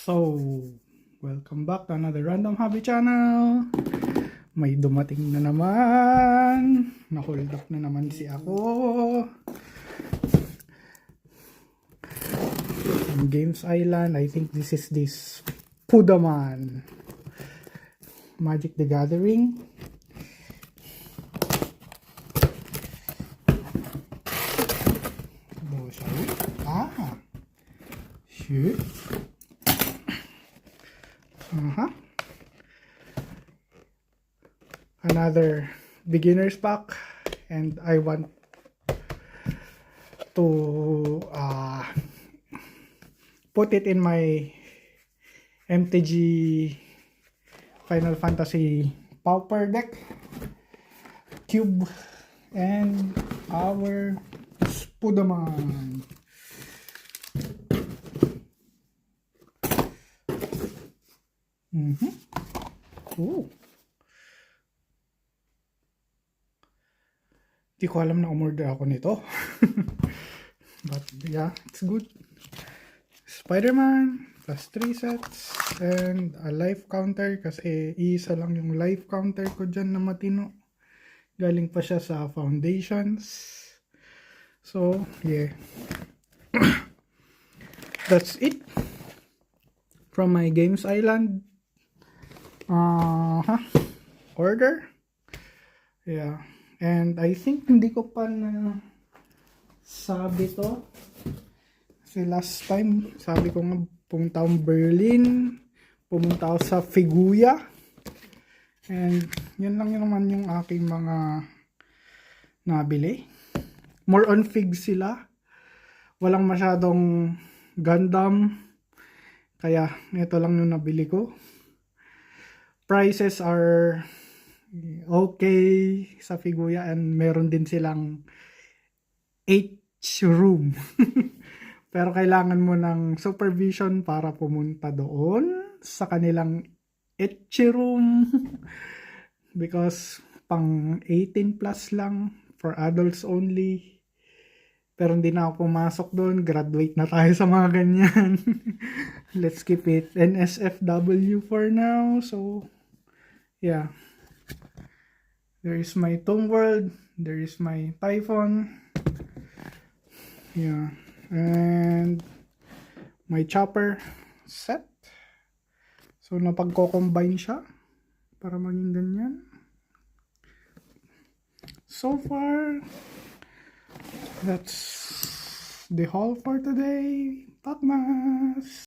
So, welcome back to another Random Hobby Channel. May dumating na naman. Na-hold up na naman si ako. Games Island. I think this is this Pudaman. Magic the Gathering. Shoot. Another beginner's pack, and I want to put it in my MTG Final Fantasy Pauper deck cube and our Pudaman. Oh. Di ko alam na umorder ako nito. But yeah, it's good. Spider-Man plus 3 sets and a life counter kasi isa lang yung life counter ko dyan na matino. Galing pa siya sa Foundations. So, yeah. That's it from my Games Island order. Yeah. And I think hindi ko pa na sabi to. Kasi last time, sabi ko nga pumunta akong Berlin, pumunta ako sa Figuya. And yun lang yun naman yung aking mga nabili. More on figs sila. Walang masyadong Gundam. Kaya ito lang yung nabili ko. Prices are okay sa Figuya and meron din silang H-room. Pero kailangan mo ng supervision para pumunta doon sa kanilang H-room. Because pang 18 plus lang, for adults only. Pero hindi na ako pumasok doon. Graduate na tayo sa mga ganyan. Let's keep it NSFW for now. So, yeah. There is my Tomb World. There is my Typhon. Yeah. And my Chopper set. So, napagko-combine siya para maging ganyan. So far, that's the haul for today. Patmas!